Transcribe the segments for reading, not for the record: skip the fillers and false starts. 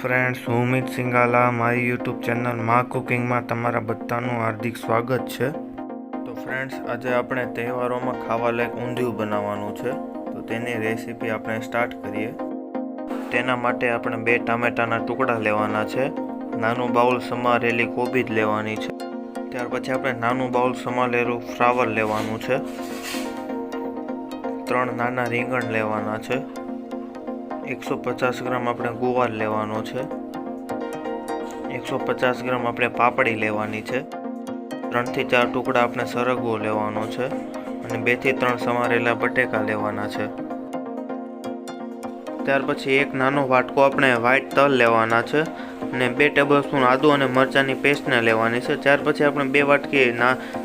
Friends, હું શિંગાલા મારી YouTube channel માં કુકિંગમાં તમારા બધાનું હાર્દિક સ્વાગત છે। તો ફ્રેન્ડ્સ, આજે આપણે તહેવારોમાં ખાવા લાયક ઊંધિયું બનાવવાનું છે। તો તેની રેસીપી આપણે સ્ટાર્ટ કરીએ। તેના માટે આપણે 2 ટામેટાના ટુકડા લેવાના છે, નાનું બાઉલ સમારેલી કોબી લેવાની છે, ત્યાર પછી આપણે નાનું બાઉલ સમારેલું ફ્લાવર લેવાનું છે, 3 નાના રીંગણ લેવાના છે, 150 ગ્રામ આપણે ગુવાર લેવાનો છે, 150 ગ્રામ આપણે પાપડી લેવાની છે, 3 થી 4 ટુકડા આપણે સરગવો લેવાનો છે અને 2 થી 3 સમારેલા બટેકા લેવાના છે। ત્યાર પછી એક નાનો વાટકો આપણે વ્હાઈટ તલ લેવાના છે અને 2 ટેબલસ્પૂન આદુ અને મરચાંની પેસ્ટને લેવાની છે। ત્યાર પછી આપણે 2 વાટકી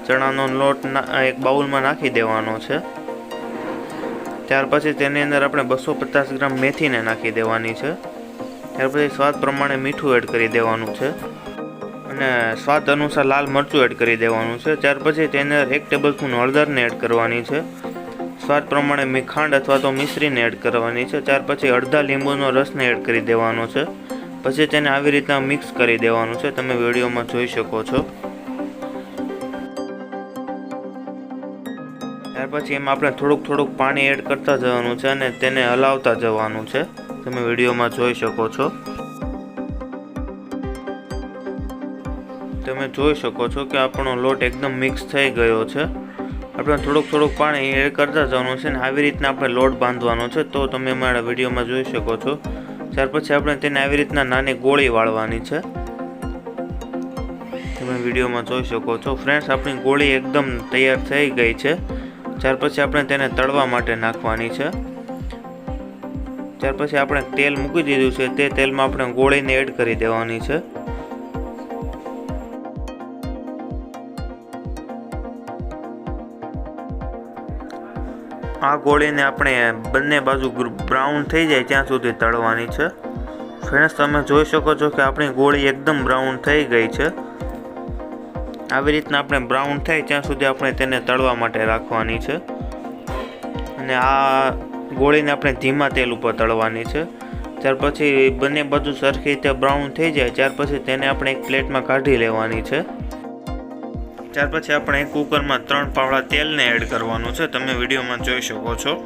ચણાનો લોટ એક બાઉલમાં નાખી દેવાનો છે। ત્યાર પછી તેની અંદર આપણે 250 ગ્રામ મેથીને નાખી દેવાની છે। ત્યાર પછી સ્વાદ પ્રમાણે મીઠું એડ કરી દેવાનું છે અને સ્વાદ અનુસાર લાલ મરચું એડ કરી દેવાનું છે। ત્યાર પછી તેની અંદર 1 ટેબલસ્પૂન હળદરને એડ કરવાની છે, સ્વાદ પ્રમાણે ખાંડ અથવા તો મિશ્રીને એડ કરવાની છે। ત્યાર પછી અડધા લીંબુનો રસને એડ કરી દેવાનો છે, પછી તેને આવી રીતના મિક્સ કરી દેવાનું છે, તમે વિડીયોમાં જોઈ શકો છો। ત્યાર પછી એમાં આપણે થોડુંક પાણી એડ કરતા જવાનું છે અને તેને હલાવતા જવાનું છે, તમે વિડીયોમાં જોઈ શકો છો। તમે જોઈ શકો છો કે આપણો લોટ એકદમ મિક્સ થઈ ગયો છે। આપણે થોડુંક પાણી એડ કરતા જવાનું છે અને આવી રીતના આપણે લોટ બાંધવાનો છે, તો તમે અમારા વિડીયોમાં જોઈ શકો છો। ત્યાર પછી આપણે તેને આવી રીતના નાની ગોળી વાળવાની છે, તમે વિડીયોમાં જોઈ શકો છો। ફ્રેન્ડ્સ, આપણી ગોળી એકદમ તૈયાર થઈ ગઈ છે। ત્યાર પછી આપણે તેને તળવા માટે નાખવાની છે। ત્યાર પછી આપણે તેલ મૂકી દીધું છે, તે તેલમાં આપણે ગોળીને એડ કરી દેવાની છે। આ ગોળીને આપણે બંને બાજુ બ્રાઉન થઈ જાય ત્યાં સુધી તળવાની છે। ફ્રેન્ડ્સ, તમે જોઈ શકો છો કે આપણી ગોળી એકદમ બ્રાઉન થઈ ગઈ છે। આવી રીતના આપણે બ્રાઉન થાય ત્યાં સુધી આપણે તેને તળવા માટે રાખવાની છે અને આ ગોળીને આપણે ધીમા તેલ ઉપર તળવાની છે। ત્યાર પછી બંને બાજુ સરખી રીતે બ્રાઉન થઈ જાય ત્યાર પછી તેને આપણે એક પ્લેટમાં કાઢી લેવાની છે। ત્યાર પછી આપણે એક કુકરમાં 3 પાવડા તેલને એડ કરવાનું છે, તમે વિડીયોમાં જોઈ શકો છો।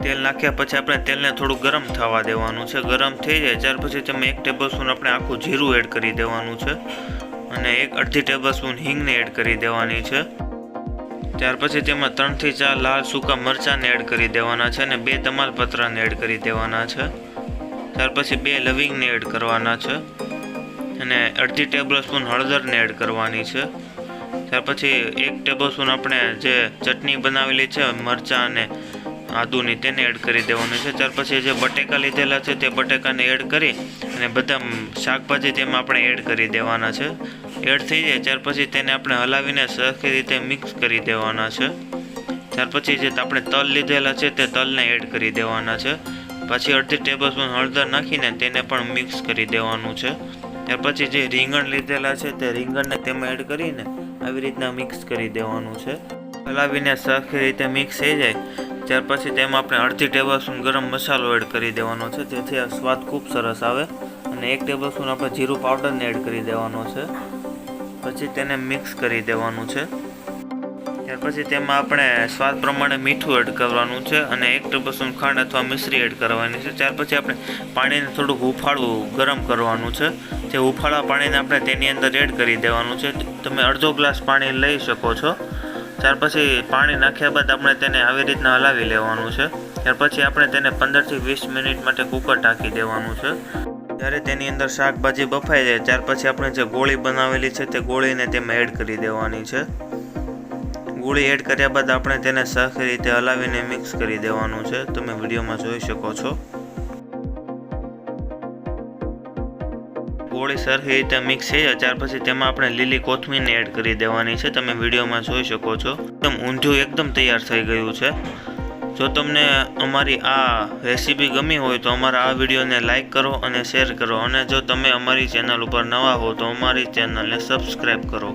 તેલ નાખ્યા પછી આપણે તેલને થોડું ગરમ થવા દેવાનું છે, ગરમ થઈ જાય ત્યાર પછી તેમાં 1 ટેબલસ્પૂન આપણે આખું જીરું એડ કરી દેવાનું છે અને 1/2 ટેબલસ્પૂન હિંગને એડ કરી દેવાની છે। ત્યાર પછી તેમાં 3 થી 4 લાલ સૂકા મરચાંને એડ કરી દેવાના છે અને 2 તમાલપત્રને એડ કરી દેવાના છે। ત્યાર પછી 2 લવિંગને એડ કરવાના છે અને 1/2 ટેબલસ્પૂન હળદરને એડ કરવાની છે। ત્યાર પછી 1 ટેબલસ્પૂન આપણે જે ચટણી બનાવેલી છે મરચાં અને આદુની તેને એડ કરી દેવાની છે। ત્યાર પછી જે બટેકા લીધેલા છે તે બટેકાને એડ કરી અને બધા શાકભાજી તેમાં આપણે એડ કરી દેવાના છે। એડ થઈ જાય ત્યાર પછી તેને આપણે હલાવીને સરખી રીતે મિક્સ કરી દેવાના છે। ત્યાર પછી જે આપણે તલ લીધેલા છે તે તલને એડ કરી દેવાના છે, પછી 1/2 ટેબલસ્પૂન હળદર નાખીને તેને પણ મિક્સ કરી દેવાનું છે। ત્યાર પછી જે રીંગણ લીધેલા છે તે રીંગણને તેમાં એડ કરીને આવી રીતના મિક્સ કરી દેવાનું છે, હલાવીને સરખી રીતે મિક્સ થઈ જાય ત્યાર પછી તેમાં આપણે 1/2 ટેબલસ્પૂન ગરમ મસાલો એડ કરી દેવાનો છે, જેથી આ સ્વાદ ખૂબ સરસ આવે અને 1 ટેબલસ્પૂન આપણે જીરું પાવડરને એડ કરી દેવાનો છે, પછી તેને મિક્સ કરી દેવાનું છે। ત્યાર પછી તેમાં આપણે સ્વાદ પ્રમાણે મીઠું એડ કરવાનું છે અને 1 ટેબલસ્પૂન ખાંડ અથવા મિશ્રી એડ કરવાની છે। ત્યાર પછી આપણે પાણીને થોડુંક હુંફાળવું ગરમ કરવાનું છે, જે હુંફાળા પાણીને આપણે તેની અંદર એડ કરી દેવાનું છે, તમે અડધો ગ્લાસ પાણી લઈ શકો છો। ત્યાર પછી પાણી નાખ્યા બાદ આપણે તેને આવી રીતના હલાવી લેવાનું છે। ત્યાર પછી આપણે તેને 15 થી 20 મિનિટ માટે કુકર ઢાંકી દેવાનું છે। જ્યારે તેની અંદર શાકભાજી બફાઈ જાય ત્યાર પછી આપણે જે ગોળી બનાવેલી છે તે ગોળીને તેમાં એડ કરી દેવાની છે। ગોળી એડ કર્યા બાદ આપણે તેને સરખી રીતે હલાવીને મિક્સ કરી દેવાનું છે, તમે વિડીયોમાં જોઈ શકો છો। ગોળી સરખી રીતે મિક્સ થઈ જાય ત્યાર પછી તેમાં આપણે લીલી કોથમીરને એડ કરી દેવાની છે, તમે વિડીયોમાં જોઈ શકો છો। એકદમ ઊંધિયું એકદમ તૈયાર થઈ ગયું છે। જો તમને અમારી આ રેસીપી ગમી હોય તો અમારા આ વિડીયોને લાઇક કરો અને શેર કરો અને જો તમે અમારી ચેનલ ઉપર નવા હો તો અમારી ચેનલને સબસ્ક્રાઈબ કરો।